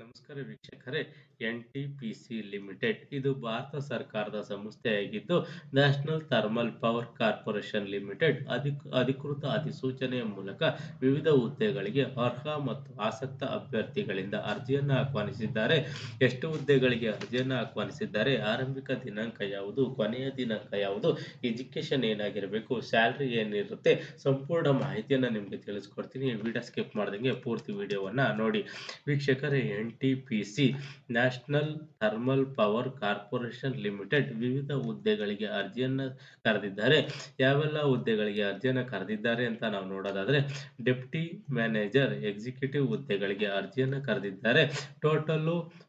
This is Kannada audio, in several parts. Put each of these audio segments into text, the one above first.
ನಮಸ್ಕಾರ ವೀಕ್ಷಕರೇ. ಎನ್.ಟಿ.ಪಿ.ಸಿ. ಲಿಮಿಟೆಡ್ ಇದು ಭಾರತ ಸರ್ಕಾರದ ಸಂಸ್ಥೆಯಾಗಿದ್ದು, national thermal power corporation limited ಅಧಿಕೃತ ಅಧಿಸೂಚನೆಯ ಮೂಲಕ ವಿವಿಧ ಹುದ್ದೆಗಳಿಗೆ ಅರ್ಹ ಮತ್ತು ಆಸಕ್ತ ಅಭ್ಯರ್ಥಿಗಳಿಂದ ಅರ್ಜಿಯನ್ನು ಆಹ್ವಾನಿಸಿದ್ದಾರೆ. ಎಷ್ಟು ಹುದ್ದೆಗಳಿಗೆ ಅರ್ಜಿಯನ್ನು ಆಹ್ವಾನಿಸಿದ್ದಾರೆ, ಆರಂಭಿಕ ದಿನಾಂಕ ಯಾವುದು, ಕೊನೆಯ ದಿನಾಂಕ ಯಾವುದು, ಎಜುಕೇಶನ್ ಏನಾಗಿರಬೇಕು, ಸ್ಯಾಲ್ರಿ ಏನಿರುತ್ತೆ, ಸಂಪೂರ್ಣ ಮಾಹಿತಿಯನ್ನು ನಿಮಗೆ ತಿಳಿಸ್ಕೊಡ್ತೀನಿ. ವಿಡಿಯೋ ಸ್ಕಿಪ್ ಮಾಡ್ದಂಗೆ ಪೂರ್ತಿ ವಿಡಿಯೋವನ್ನು ನೋಡಿ. ವೀಕ್ಷಕರೇ, NTPC. National thermal power corporation limited ವಿವಿಧ ಹುದ್ದೆಗಳಿಗೆ ಅರ್ಜಿಯನ್ನು ಕರೆದಿದ್ದಾರೆ. ಯಾವೆಲ್ಲ ಹುದ್ದೆಗಳಿಗೆ ಅರ್ಜಿಯನ್ನು ಕರೆದಿದ್ದಾರೆ ಅಂತ ನಾವು ನೋಡೋದಾದ್ರೆ, ಡೆಪ್ಟಿ ಮ್ಯಾನೇಜರ್ ಎಕ್ಸಿಕ್ಯೂಟಿವ್ ಹುದ್ದೆಗಳಿಗೆ ಅರ್ಜಿಯನ್ನು ಕರೆದಿದ್ದಾರೆ. ಟೋಟಲ್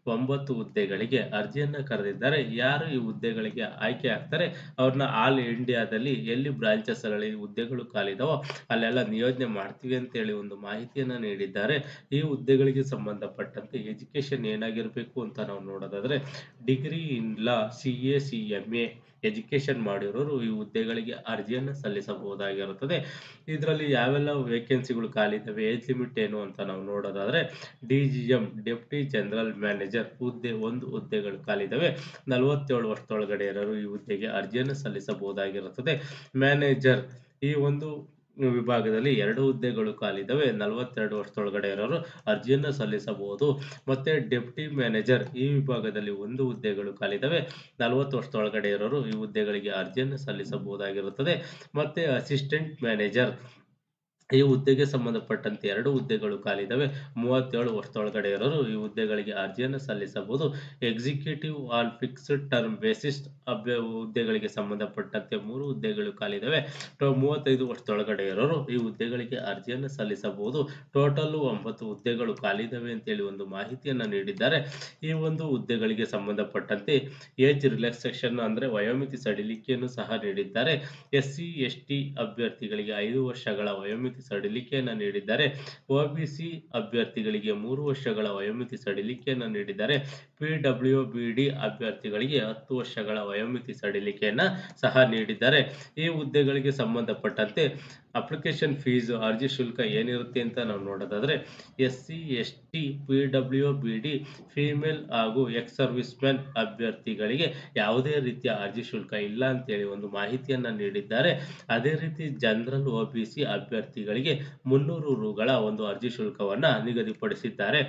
9 ಹುದ್ದೆಗಳಿಗೆ ಅರ್ಜಿಯನ್ನು ಕರೆದಿದ್ದಾರೆ. ಯಾರು ಈ ಹುದ್ದೆಗಳಿಗೆ ಆಯ್ಕೆ ಆಗ್ತಾರೆ ಅವ್ರನ್ನ ಆಲ್ ಇಂಡಿಯಾದಲ್ಲಿ ಎಲ್ಲಿ ಬ್ರಾಂಚಸ್ ಗಳಲ್ಲಿ ಹುದ್ದೆಗಳು ಖಾಲಿದಾವೋ ಅಲ್ಲೆಲ್ಲ ನಿಯೋಜನೆ ಮಾಡ್ತೀವಿ ಅಂತ ಹೇಳಿ ಒಂದು ಮಾಹಿತಿಯನ್ನ ನೀಡಿದ್ದಾರೆ. ಈ ಹುದ್ದೆಗಳಿಗೆ ಸಂಬಂಧಪಟ್ಟಂತೆ ಎಜುಕೇಶನ್ ಏನಾಗಿರಬೇಕು ಅಂತ ನಾವು ನೋಡೋದಾದ್ರೆ, degree in law, CA CMA education ಮಾಡಿರೋರು ಈ ಹುದ್ದೆಗಳಿಗೆ ಅರ್ಜಿಯನ್ನು ಸಲ್ಲಿಸಬಹುದಾಗಿರುತ್ತದೆ. ಇದರಲ್ಲಿ ಯಾವೆಲ್ಲ ವೇಕೆನ್ಸಿಗಳು ಖಾಲಿ ಇದ್ದಾವೆ, ಏಜ್ ಲಿಮಿಟ್ ಏನು ಅಂತ ನಾವು ನೋಡೋದಾದ್ರೆ, DGM ಡೆಪ್ಟಿ ಜನರಲ್ ಮ್ಯಾನೇಜರ್ ಒಂದು ಹುದ್ದೆಗಳು ಖಾಲಿ ಇದ್ದಾವೆ. 47 ವರ್ಷದೊಳಗಡೆ ಇರೋರು ಈ ಹುದ್ದೆಗೆ ಅರ್ಜಿಯನ್ನು ಸಲ್ಲಿಸಬಹುದಾಗಿರುತ್ತದೆ. ಮ್ಯಾನೇಜರ್ ಈ ಒಂದು ವಿಭಾಗದಲ್ಲಿ 2 ಹುದ್ದೆಗಳು ಖಾಲಿ ಇದ್ದಾವೆ. 42 ವರ್ಷದೊಳಗಡೆ ಇರೋರು ಅರ್ಜಿಯನ್ನು ಸಲ್ಲಿಸಬಹುದು. ಮತ್ತೆ ಡೆಪ್ಟಿ ಮ್ಯಾನೇಜರ್ ಈ ವಿಭಾಗದಲ್ಲಿ 1 ಹುದ್ದೆಗಳು ಖಾಲಿ ಇದ್ದಾವೆ. 40 ವರ್ಷದೊಳಗಡೆ ಇರೋರು ಈ ಹುದ್ದೆಗಳಿಗೆ ಅರ್ಜಿಯನ್ನು ಸಲ್ಲಿಸಬಹುದಾಗಿರುತ್ತದೆ. ಮತ್ತೆ ಅಸಿಸ್ಟೆಂಟ್ ಮ್ಯಾನೇಜರ್ ಈ ಹುದ್ದೆಗೆ ಸಂಬಂಧಪಟ್ಟಂತೆ 2 ಹುದ್ದೆಗಳು ಖಾಲಿ ಇದ್ದಾವೆ. 37 ವರ್ಷದೊಳಗಡೆ ಇರೋರು ಈ ಹುದ್ದೆಗಳಿಗೆ ಅರ್ಜಿಯನ್ನು ಸಲ್ಲಿಸಬಹುದು. Executive on fixed term basis ಹುದ್ದೆಗಳಿಗೆ ಸಂಬಂಧಪಟ್ಟಂತೆ 3 ಹುದ್ದೆಗಳು ಖಾಲಿ ಇದ್ದಾವೆ. 35 ವರ್ಷದೊಳಗಡೆ ಇರೋರು ಈ ಹುದ್ದೆಗಳಿಗೆ ಅರ್ಜಿಯನ್ನು ಸಲ್ಲಿಸಬಹುದು. ಟೋಟಲ್ 9 ಹುದ್ದೆಗಳು ಖಾಲಿ ಇದ್ದಾವೆ ಅಂತೇಳಿ ಒಂದು ಮಾಹಿತಿಯನ್ನ ನೀಡಿದ್ದಾರೆ. ಈ ಒಂದು ಹುದ್ದೆಗಳಿಗೆ ಸಂಬಂಧಪಟ್ಟಂತೆ ಏಜ್ ರಿಲ್ಯಾಕ್ಸೇಷನ್ ಅಂದ್ರೆ ವಯೋಮಿತಿ ಸಡಿಲಿಕೆಯನ್ನು ಸಹ ನೀಡಿದ್ದಾರೆ. SC ST ಅಭ್ಯರ್ಥಿಗಳಿಗೆ 5 ವರ್ಷಗಳ ವಯೋಮಿತಿ ಸಡಿಲಿಕೆಯನ್ನು ನೀಡಿದ್ದಾರೆ. OBC ಅಭ್ಯರ್ಥಿಗಳಿಗೆ 3 ವರ್ಷಗಳ ವಯೋಮಿತಿ ಸಡಿಲಿಕೆಯನ್ನು ನೀಡಿದ್ದಾರೆ. PWBD ಅಭ್ಯರ್ಥಿಗಳಿಗೆ 10 ವರ್ಷಗಳ ವಯೋಮಿತಿ ಸಡಿಲಿಕೆಯನ್ನ ಸಹ ನೀಡಿದ್ದಾರೆ. ಈ ಹುದ್ದೆಗಳಿಗೆ ಸಂಬಂಧಪಟ್ಟಂತೆ ಅಪ್ಲಿಕೇಶನ್ ಫೀಸ್ ಅರ್ಜಿ ಶುಲ್ಕ ಏನಿರುತ್ತೆ ಅಂತ ನಾವು ನೋಡೋದಾದ್ರೆ, SC ST PWBD ಫಿಮೇಲ್ ಹಾಗೂ ಎಕ್ಸ್ ಸರ್ವಿಸ್ ಮ್ಯಾನ್ ಅಭ್ಯರ್ಥಿಗಳಿಗೆ ಯಾವುದೇ ರೀತಿಯ ಅರ್ಜಿ ಶುಲ್ಕ ಇಲ್ಲ ಅಂತೇಳಿ ಒಂದು ಮಾಹಿತಿಯನ್ನ ನೀಡಿದ್ದಾರೆ. ಅದೇ ರೀತಿ ಜನರಲ್ OBC ಅಭ್ಯರ್ಥಿಗಳಿಗೆ 300 ರುಗಳ ಒಂದು ಅರ್ಜಿ ಶುಲ್ಕವನ್ನ ನಿಗದಿಪಡಿಸಿದ್ದಾರೆ.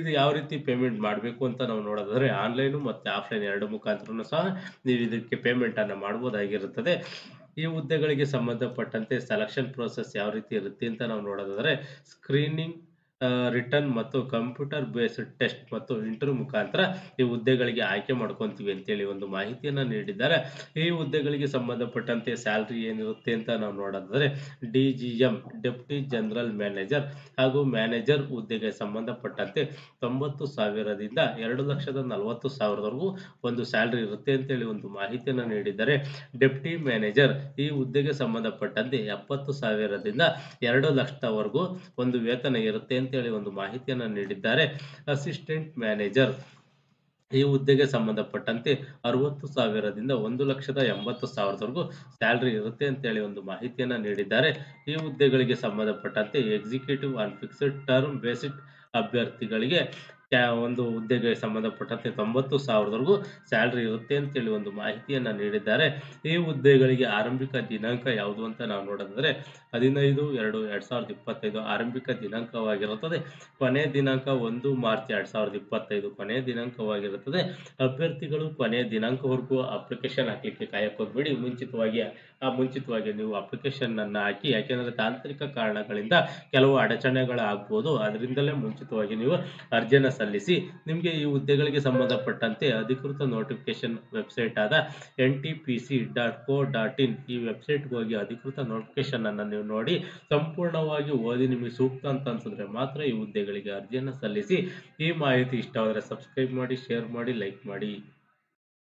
ಇದು ಯಾವ ರೀತಿ ಪೇಮೆಂಟ್ ಮಾಡಬೇಕು ಅಂತ ನಾವು ನೋಡೋದಾದ್ರೆ, ಆನ್ಲೈನ್ ಮತ್ತೆ ಆಫ್ಲೈನ್ 2 ಮುಖಾಂತರನು ಸಹ ನೀವು ಇದಕ್ಕೆ ಪೇಮೆಂಟ್ ಅನ್ನ ಮಾಡಬಹುದಾಗಿರುತ್ತದೆ. ಈ ಹುದ್ದೆಗಳಿಗೆ ಸಂಬಂಧಪಟ್ಟಂತೆ ಸೆಲೆಕ್ಷನ್ ಪ್ರೋಸೆಸ್ ಯಾವ ರೀತಿ ಇರುತ್ತೆ ಅಂತ ನಾವು ನೋಡೋದಾದ್ರೆ, ಸ್ಕ್ರೀನಿಂಗ್, ರಿಟರ್ನ್ ಮತ್ತು ಕಂಪ್ಯೂಟರ್ ಬೇಸ್ಡ್ ಟೆಸ್ಟ್ ಮತ್ತು ಇಂಟರ್ವ್ಯೂ ಮುಖಾಂತರ ಈ ಹುದ್ದೆಗಳಿಗೆ ಆಯ್ಕೆ ಮಾಡ್ಕೊಂತೀವಿ ಅಂತೇಳಿ ಒಂದು ಮಾಹಿತಿಯನ್ನ ನೀಡಿದ್ದಾರೆ. ಈ ಹುದ್ದೆಗಳಿಗೆ ಸಂಬಂಧಪಟ್ಟಂತೆ ಸ್ಯಾಲ್ರಿ ಏನಿರುತ್ತೆ ಅಂತ ನಾವು ನೋಡೋದಾದ್ರೆ, DGM ಡೆಪ್ಟಿ ಜನರಲ್ ಮ್ಯಾನೇಜರ್ ಹಾಗೂ ಮ್ಯಾನೇಜರ್ ಹುದ್ದೆಗೆ ಸಂಬಂಧಪಟ್ಟಂತೆ 90,000ದಿಂದ 2,40,000ವರೆಗೂ ಒಂದು ಸ್ಯಾಲ್ರಿ ಇರುತ್ತೆ ಅಂತೇಳಿ ಒಂದು ಮಾಹಿತಿಯನ್ನ ನೀಡಿದ್ದಾರೆ. ಡೆಪ್ಟಿ ಮ್ಯಾನೇಜರ್ ಈ ಹುದ್ದೆಗೆ ಸಂಬಂಧಪಟ್ಟಂತೆ 70,000ದಿಂದ 2,00,000ವರೆಗೂ ಒಂದು ವೇತನ ಇರುತ್ತೆ ಅಂತೇಳಿ ಒಂದು ಮಾಹಿತಿಯನ್ನ ನೀಡಿದ್ದಾರೆ. ಅಸಿಸ್ಟೆಂಟ್ ಮ್ಯಾನೇಜರ್ ಈ ಹುದ್ದೆಗೆ ಸಂಬಂಧಪಟ್ಟಂತೆ 60,000ದಿಂದ 1,80,000ವರೆಗೂ ಸ್ಯಾಲ್ರಿ ಇರುತ್ತೆ ಅಂತೇಳಿ ಒಂದು ಮಾಹಿತಿಯನ್ನ ನೀಡಿದ್ದಾರೆ. ಈ ಹುದ್ದೆಗಳಿಗೆ ಸಂಬಂಧಪಟ್ಟಂತೆ executive on fixed term based ಅಭ್ಯರ್ಥಿಗಳಿಗೆ ಒಂದು ಹುದ್ದೆಗೆ ಸಂಬಂಧಪಟ್ಟಂತೆ 90,000ವರೆಗೂ ಸ್ಯಾಲ್ರಿ ಇರುತ್ತೆ ಅಂತೇಳಿ ಒಂದು ಮಾಹಿತಿಯನ್ನ ನೀಡಿದ್ದಾರೆ. ಈ ಹುದ್ದೆಗಳಿಗೆ ಆರಂಭಿಕ ದಿನಾಂಕ ಯಾವುದು ಅಂತ ನಾವು ನೋಡೋದಾದ್ರೆ, 15/2/2025 ಆರಂಭಿಕ ದಿನಾಂಕವಾಗಿರುತ್ತದೆ. ಕೊನೆಯ ದಿನಾಂಕ 1 ಮಾರ್ಚ್ 2025 ಕೊನೆಯ ದಿನಾಂಕವಾಗಿರುತ್ತದೆ. ಅಭ್ಯರ್ಥಿಗಳು ಕೊನೆಯ ದಿನಾಂಕವರೆಗೂ ಅಪ್ಲಿಕೇಶನ್ ಹಾಕ್ಲಿಕ್ಕೆ ಕಾಯಕ್ಕೆ ಹೋಗ್ಬೇಡಿ. ಮುಂಚಿತವಾಗಿ ನೀವು ಅಪ್ಲಿಕೇಶನ್ ಅನ್ನ ಹಾಕಿ. ಯಾಕೆಂದ್ರೆ ತಾಂತ್ರಿಕ ಕಾರಣಗಳಿಂದ ಕೆಲವು ಅಡಚಣೆಗಳಾಗಬಹುದು. ಅದರಿಂದಲೇ ಮುಂಚಿತವಾಗಿ ನೀವು ಅರ್ಜಿಯನ್ನು ಸಲ್ಲಿಸಿ. ನಿಮಗೆ ಈ ಹುದ್ದೆಗಳಿಗೆ ಸಂಬಂಧಪಟ್ಟಂತೆ ಅಧಿಕೃತ ನೋಟಿಫಿಕೇಶನ್ ವೆಬ್ಸೈಟ್ ಆದ ntpc.co.in ಈ ವೆಬ್ಸೈಟ್ಗೆ ಹೋಗಿ ಅಧಿಕೃತ ನೋಟಿಫಿಕೇಶನ್ ಅನ್ನು ನೀವು ನೋಡಿ ಸಂಪೂರ್ಣವಾಗಿ ಓದಿ ನಿಮಗೆ ಸೂಕ್ತ ಅಂತ ಅನ್ಸಿದ್ರೆ ಮಾತ್ರ ಈ ಹುದ್ದೆಗಳಿಗೆ ಅರ್ಜಿಯನ್ನು ಸಲ್ಲಿಸಿ. ಈ ಮಾಹಿತಿ ಇಷ್ಟವಾದರೆ ಸಬ್ಸ್ಕ್ರೈಬ್ ಮಾಡಿ, ಶೇರ್ ಮಾಡಿ, ಲೈಕ್ ಮಾಡಿ.